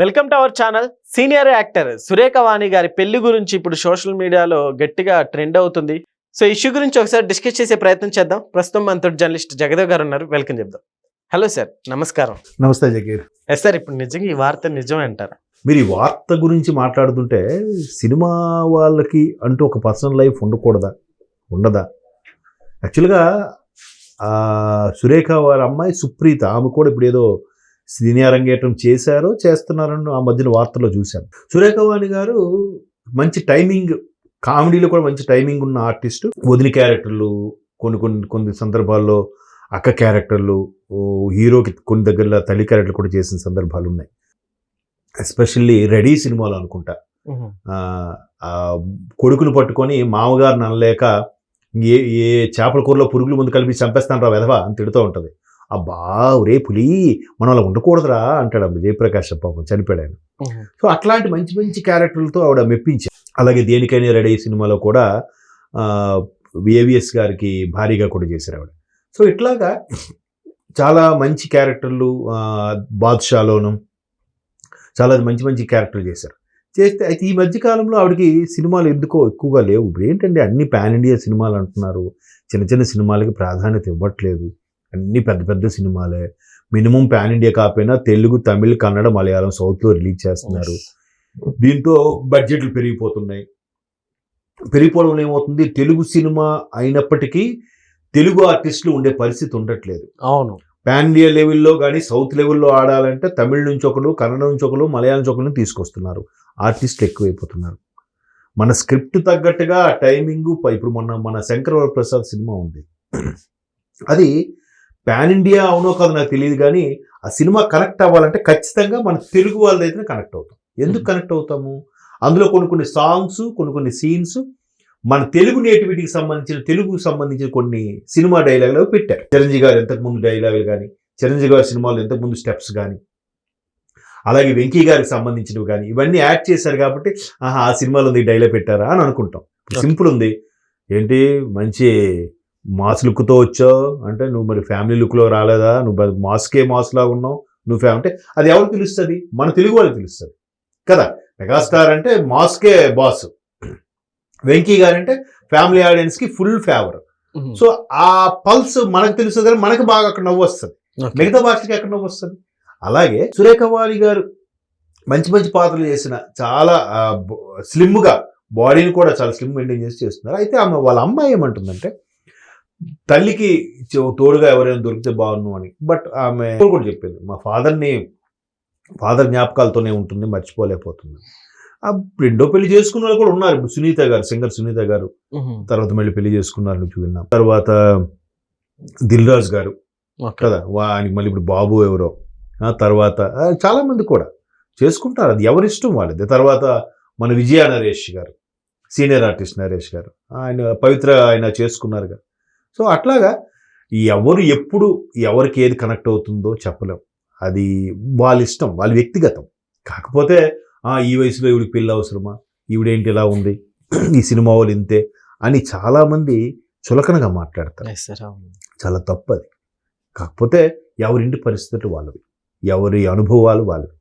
Welcome to our channel. Senior actor Surekha Vani గారి పెళ్లి గురించి ఇప్పుడు సోషల్ మీడియాలో గట్టిగా ట్రెండ్ అవుతుంది. సో ఇష్యూ గురించి ఒకసారి డిస్కస్ చేసే ప్రయత్నం చేద్దాం. ప్రస్తుతం మనతో జర్నలిస్ట్ జగదేవ్ గారు ఉన్నారు. వెల్కమ్ చెప్దాం. హలో సార్, నమస్కారం. నమస్తే జగీర్. ఎస్ సార్, ఇప్పుడు నిజంగా ఈ వార్త నిజమే అంటారా? మీరు ఈ వార్త గురించి మాట్లాడుతుంటే సినిమా వాళ్ళకి అంటూ ఒక పర్సనల్ లైఫ్ ఉండదా? యాక్చువల్గా సురేఖ వారి అమ్మాయి సుప్రీత, ఆమె కూడా ఇప్పుడు ఏదో సినీ అరంగేట్రం చేస్తున్నారని ఆ మధ్యన వార్తల్లో చూశాను. సురేఖ వాణి గారు మంచి టైమింగ్, కామెడీలో కూడా మంచి టైమింగ్ ఉన్న ఆర్టిస్టు. వదిలి క్యారెక్టర్లు, కొన్ని సందర్భాల్లో అక్క క్యారెక్టర్లు, హీరోకి కొన్ని దగ్గరలో తల్లి క్యారెక్టర్లు కూడా చేసిన సందర్భాలు ఉన్నాయి. ఎస్పెషల్లీ రెడీ సినిమాలో అనుకుంటా కొడుకును పట్టుకొని మామగారిని అనలేక ఏ చేపల కూరలో పురుగుల ముందు కలిపి చంపేస్తాను రా వెధవా అని తిడుతూ ఉంటుంది. అబ్బా రే పులి, మనం అలా ఉండకూడదురా అంటాడు అప్పుడు జయప్రకాష్ పాపం చనిపోయాడు ఆయన. సో అట్లాంటి మంచి మంచి క్యారెక్టర్లతో ఆవిడ మెప్పించారు. అలాగే దేనికైనా రెడీ సినిమాలో కూడా ఏవిఎస్ గారికి భారీగా కూడా చేశారు ఆవిడ. సో ఇట్లాగా చాలా మంచి క్యారెక్టర్లు, బాద్షాలోను చాలా మంచి మంచి క్యారెక్టర్లు చేశారు. అయితే ఈ మధ్యకాలంలో ఆవిడకి సినిమాలు ఎందుకో ఎక్కువగా లేవు. ఇప్పుడు ఏంటంటే అన్ని పాన్ ఇండియా సినిమాలు అంటున్నారు, చిన్న చిన్న సినిమాలకి ప్రాధాన్యత ఇవ్వట్లేదు. అన్ని పెద్ద పెద్ద సినిమాలే, మినిమం పాన్ ఇండియా కాకపోయినా తెలుగు, తమిళ్, కన్నడ, మలయాళం, సౌత్లో రిలీజ్ చేస్తున్నారు. దీంతో బడ్జెట్లు పెరిగిపోవడం ఏమవుతుంది, తెలుగు సినిమా అయినప్పటికీ తెలుగు ఆర్టిస్టులు ఉండే పరిస్థితి ఉండట్లేదు. అవును, పాన్ ఇండియా లెవెల్లో కానీ సౌత్ లెవెల్లో ఆడాలంటే తమిళ నుంచి ఒకరు, కన్నడ నుంచి ఒకరు, మలయాళం నుంచి ఒకరిని తీసుకొస్తున్నారు. ఆర్టిస్టులు ఎక్కువైపోతున్నారు. మన స్క్రిప్ట్ తగ్గట్టుగా టైమింగు. ఇప్పుడు మన శంకర్ వరప్రసాద్ సినిమా ఉంది, అది పాన్ ఇండియా అవునో కాదు నాకు తెలియదు, కానీ ఆ సినిమా కనెక్ట్ అవ్వాలంటే ఖచ్చితంగా మన తెలుగు వాళ్ళదైతే కనెక్ట్ అవుతాం. ఎందుకు కనెక్ట్ అవుతాము? అందులో కొన్ని సాంగ్స్, కొన్ని సీన్స్ మన తెలుగు నేటివిటీకి తెలుగుకు సంబంధించిన కొన్ని సినిమా డైలాగులు పెట్టారు. చిరంజీవి గారు ఇంతకుముందు డైలాగులు కానీ, చిరంజీవి గారి సినిమాలో ఇంతకుముందు స్టెప్స్ కానీ, అలాగే వెంకీ గారికి సంబంధించినవి కానీ ఇవన్నీ యాడ్ చేశారు. కాబట్టి ఆ సినిమాలో ఉంది డైలాగ్ పెట్టారా అని అనుకుంటాం. సింపుల్ ఉంది, ఏంటి మంచి మాస్ లుక్తో వచ్చావు అంటే నువ్వు మరి ఫ్యామిలీ లుక్లో రాలేదా, నువ్వు మాస్లాగా ఉన్నావు నువ్వు అంటే అది ఎవరు తెలుస్తుంది? మన తెలుగు వాళ్ళకి తెలుస్తుంది కదా. మెగాస్టార్ అంటే మాస్కే బాస్, వెంకీ గారు అంటే ఫ్యామిలీ ఆడియన్స్కి ఫుల్ ఫేవర్. సో ఆ పల్స్ మనకు తెలుస్తుంది, కానీ మనకు బాగా అక్కడ నవ్వు వస్తుంది, మిగతా భాషకి అక్కడ నవ్వు వస్తుంది. అలాగే సురేఖ వాణి గారు మంచి మంచి పాత్రలు చేసిన, చాలా స్లిమ్గా బాడీని కూడా చాలా స్లిమ్ మెయింటైన్ చేస్తున్నారు. అయితే వాళ్ళ అమ్మాయి ఏమంటుందంటే తల్లికి తోడుగా ఎవరైనా దొరికితే బాగున్ను అని. బట్ ఆమె కూడా చెప్పింది, మా ఫాదర్ జ్ఞాపకాలతోనే ఉంటుంది, మర్చిపోలేకపోతుంది. రెండో పెళ్లి చేసుకున్న వాళ్ళు కూడా ఉన్నారు. ఇప్పుడు సునీత గారు, సింగర్ సునీత గారు తర్వాత మళ్ళీ పెళ్లి చేసుకున్నారు నుంచి విన్నాం. తర్వాత దిల్ రాజు గారు కదా, ఆయనకి మళ్ళీ ఇప్పుడు బాబు ఎవరో. తర్వాత చాలా మంది కూడా చేసుకుంటారు, అది ఎవరిష్టం వాళ్ళది. తర్వాత మన విజయ నరేష్ గారు, సీనియర్ ఆర్టిస్ట్ నరేష్ గారు, ఆయన పవిత్ర ఆయన చేసుకున్నారు. సో అట్లాగా ఎవరు ఎప్పుడు ఎవరికి ఏది కనెక్ట్ అవుతుందో చెప్పలేం. అది వాళ్ళ ఇష్టం, వాళ్ళ వ్యక్తిగతం. కాకపోతే ఈ వయసులో ఈవిడికి పెళ్ళి అవసరమా, ఈవిడేంటి ఇలా ఉంది, ఈ సినిమా వాళ్ళు ఇంతే అని చాలామంది చులకనగా మాట్లాడతారు. చాలా తప్పు అది. కాకపోతే ఎవరింటి పరిస్థితులు వాళ్ళవి, ఎవరి అనుభవాలు వాళ్ళవి.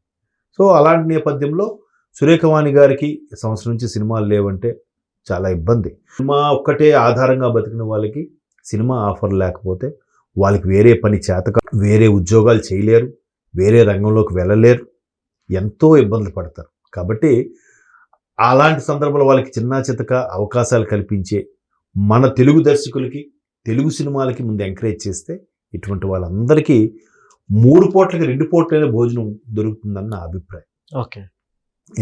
సో అలాంటి నేపథ్యంలో సురేఖ వాణి గారికి సంవత్సరం నుంచి సినిమాలు లేవంటే చాలా ఇబ్బంది. సినిమా ఒక్కటే ఆధారంగా బతికిన వాళ్ళకి సినిమా ఆఫర్ లేకపోతే వాళ్ళకి వేరే పని చేతక, వేరే ఉద్యోగాలు చేయలేరు, వేరే రంగంలోకి వెళ్ళలేరు, ఎంతో ఇబ్బందులు పడతారు. కాబట్టి అలాంటి సందర్భంలో వాళ్ళకి చిన్న చితక అవకాశాలు కల్పించే మన తెలుగు దర్శకులకి, తెలుగు సినిమాలకి ముందు ఎంకరేజ్ చేస్తే ఇటువంటి వాళ్ళందరికీ 3 పూట్లకి 2 పూట్లైన భోజనం దొరుకుతుందని నా అభిప్రాయం. ఓకే,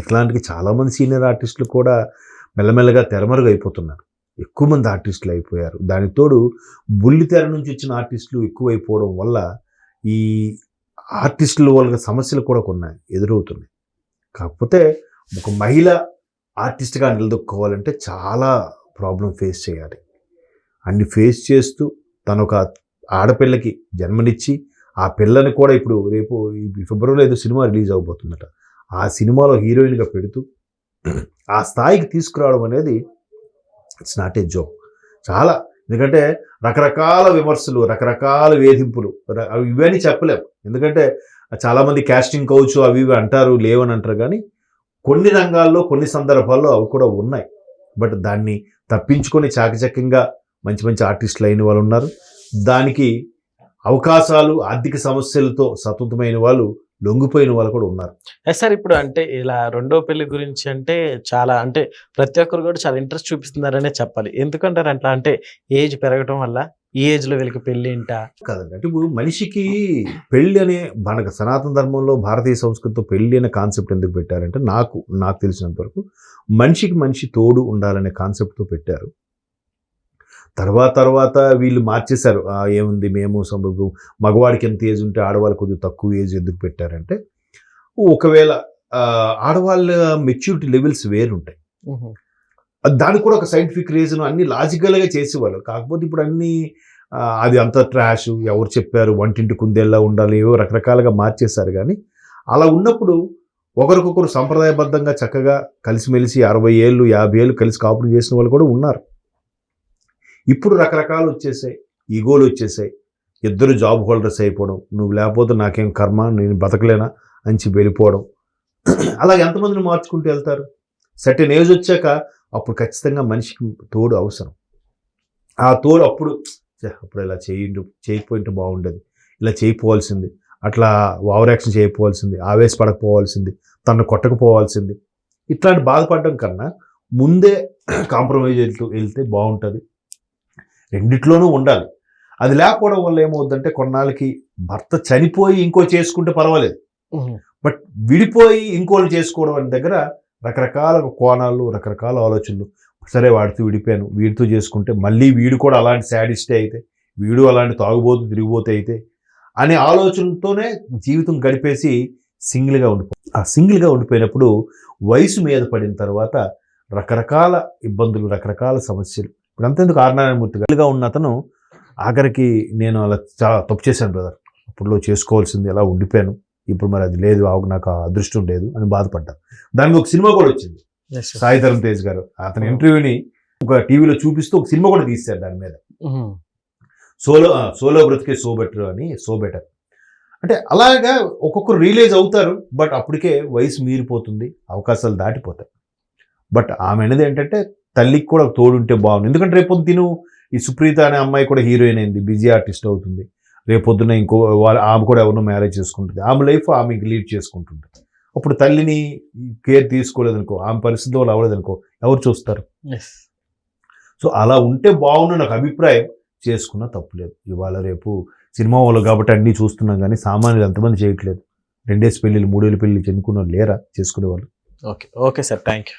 ఇట్లాంటివి చాలామంది సీనియర్ ఆర్టిస్టులు కూడా మెల్లమెల్లగా తెరమరుగు అయిపోతున్నారు. ఎక్కువ మంది ఆర్టిస్టులు అయిపోయారు. దానికి తోడు బుల్లితెర నుంచి వచ్చిన ఆర్టిస్టులు ఎక్కువైపోవడం వల్ల ఈ ఆర్టిస్టుల వాళ్ళ సమస్యలు కూడా కొన్ని ఎదురవుతున్నాయి. కాకపోతే ఒక మహిళ ఆర్టిస్ట్గా నిలదొక్కోవాలంటే చాలా ప్రాబ్లం ఫేస్ చేయాలి. అన్ని ఫేస్ చేస్తూ తను ఒక ఆడపిల్లకి జన్మనిచ్చి, ఆ పిల్లని కూడా ఇప్పుడు రేపు ఫిబ్రవరిలో ఏదో సినిమా రిలీజ్ అవబోతుందట, ఆ సినిమాలో హీరోయిన్గా పెడుతూ ఆ స్థాయికి తీసుకురావడం అనేది ఇట్స్ నాట్ ఏ జోక్. చాలా, ఎందుకంటే రకరకాల విమర్శలు, రకరకాల వేధింపులు ఇవన్నీ చెప్పలేము. ఎందుకంటే చాలా మంది కాస్టింగ్ కౌచ్ అవి ఇవి అంటారు, లేవని అంటారు, కానీ కొన్ని రంగాల్లో కొన్ని సందర్భాల్లో అవి కూడా ఉన్నాయి. బట్ దాన్ని తప్పించుకొని చాకచక్యంగా మంచి మంచి ఆర్టిస్టులు అయిన వాళ్ళు ఉన్నారు. దానికి అవకాశాలు, ఆర్థిక సమస్యలతో సతమతమైన వాళ్ళు, లొంగిపోయిన వాళ్ళు కూడా ఉన్నారు. సార్ ఇప్పుడు అంటే ఇలా రెండో పెళ్లి గురించి అంటే చాలా అంటే ప్రతి ఒక్కరు కూడా చాలా ఇంట్రెస్ట్ చూపిస్తున్నారనే చెప్పాలి. ఎందుకంటారు అట్లా అంటే ఏజ్ పెరగటం వల్ల ఈ ఏజ్ లో వీళ్ళకి పెళ్లి ఏంటా కాదండి. అంటే ఇప్పుడు మనిషికి పెళ్లి అనే మనకు సనాతన ధర్మంలో, భారతీయ సంస్కృతిలో పెళ్లి అనే కాన్సెప్ట్ ఎందుకు పెట్టారంటే నాకు తెలిసినంత వరకు మనిషికి మనిషి తోడు ఉండాలనే కాన్సెప్ట్తో పెట్టారు. తర్వాత వీళ్ళు మార్చేశారు. ఏముంది మేము మగవాడికి ఎంత ఏజ్ ఉంటే ఆడవాళ్ళకి కొద్దిగా తక్కువ ఏజ్ ఎందుకు పెట్టారంటే, ఒకవేళ ఆడవాళ్ళ మెచ్యూరిటీ లెవెల్స్ వేరుంటాయి. దానికి కూడా ఒక సైంటిఫిక్ రీజన్, అన్ని లాజికల్గా చేసేవాళ్ళు. కాకపోతే ఇప్పుడు అన్నీ అది అంత ట్రాష్, ఎవరు చెప్పారు, వంటింటి కుందేలా ఉండాలి, ఏవో రకరకాలుగా మార్చేశారు. కానీ అలా ఉన్నప్పుడు ఒకరికొకరు సంప్రదాయబద్ధంగా చక్కగా కలిసిమెలిసి 60 ఏళ్ళు 50 ఏళ్ళు కలిసి కాపురం చేసిన వాళ్ళు కూడా ఉన్నారు. ఇప్పుడు రకరకాలు వచ్చేసాయి, ఈగోలు వచ్చేసాయి, ఇద్దరు జాబ్ హోల్డర్స్ అయిపోవడం, నువ్వు లేకపోతే నాకేం కర్మ, నేను బతకలేనా అని చెప్పి వెళ్ళిపోవడం. అలా ఎంతమందిని మార్చుకుంటూ వెళ్తారు. సర్టెన్ ఏజ్ వచ్చాక అప్పుడు మనిషికి తోడు అవసరం. ఆ తోడు అప్పుడు ఇలా చేయకపోయింటే బాగుండేది, ఇలా చేయకపోవాల్సింది, అట్లా ఓవర్ యాక్షన్ చేయకపోవాల్సింది, ఆవేశపడకపోవాల్సింది, తను కొట్టకపోవాల్సింది, ఇట్లాంటి బాధపడడం కన్నా ముందే కాంప్రమైజ్ వెళ్తే బాగుంటుంది. రెండిట్లోనూ ఉండాలి. అది లేకపోవడం వల్ల ఏమవుద్దంటే కొన్నాళ్ళకి భర్త చనిపోయి ఇంకో చేసుకుంటే పర్వాలేదు, బట్ విడిపోయి ఇంకోళ్ళు చేసుకోవడం అనే దగ్గర రకరకాల కోణాలు, రకరకాల ఆలోచనలు. సరే వాడితో విడిపోయాను, వీడితో చేసుకుంటే మళ్ళీ వీడు కూడా అలాంటి శాడిస్టే అయితే, వీడు అలాంటి తాగుబోతు తిరిగిపోతే అయితే అనే ఆలోచనతోనే జీవితం గడిపేసి సింగిల్గా ఆ సింగిల్గా ఉండిపోయినప్పుడు వయసు మీద పడిన తర్వాత రకరకాల ఇబ్బందులు, రకరకాల సమస్యలు. ఇప్పుడు అంతేందుకు ఆర్నారాయణమూర్తిగా ఉన్న అతను ఆఖరికి నేను అలా చాలా తప్పు చేశాను బ్రదర్, అప్పుడులో చేసుకోవాల్సింది ఎలా ఉండిపోయాను, ఇప్పుడు మరి అది లేదు, నాకు అదృష్టం లేదు అని బాధపడ్డాను. దానికి ఒక సినిమా కూడా వచ్చింది, సాయి ధరమ్ తేజ్ గారు అతని ఇంటర్వ్యూని ఒక టీవీలో చూపిస్తూ ఒక సినిమా కూడా తీశారు దాని మీద. సోలో బ్రతికే సో బెటర్ అంటే అలాగా ఒక్కొక్కరు రియలైజ్ అవుతారు. బట్ అప్పటికే వయసు మీరిపోతుంది, అవకాశాలు దాటిపోతాయి. బట్ ఆమె అనేది ఏంటంటే తల్లికి కూడా తోడుంటే బాగుంది. ఎందుకంటే రేపొద్దు తిను ఈ సుప్రీత అనే అమ్మాయి కూడా హీరోయిన్ అయింది, బిజీ ఆర్టిస్ట్ అవుతుంది. రేపొద్దున ఆమె కూడా ఎవరినో మ్యారేజ్ చేసుకుంటుంది, ఆమె లైఫ్ ఆమెకి లీడ్ చేసుకుంటుంది. అప్పుడు తల్లిని కేర్ తీసుకోలేదనుకో, ఆమె పరిస్థితి వాళ్ళు అవ్వలేదనుకో, ఎవరు చూస్తారు? సో అలా ఉంటే బాగుండు నాకు అభిప్రాయం. చేసుకున్నా తప్పులేదు. ఇవాళ రేపు సినిమా వాళ్ళు కాబట్టి అన్నీ చూస్తున్నాం, కానీ సామాన్యులు ఎంతమంది చేయట్లేదు. 2 ఏళ్ళ పెళ్ళిళ్ళు 3 ఏళ్ళ పెళ్ళిళ్ళు చెందుకున్న లేరా చేసుకునేవాళ్ళు? Okay sir, thank you.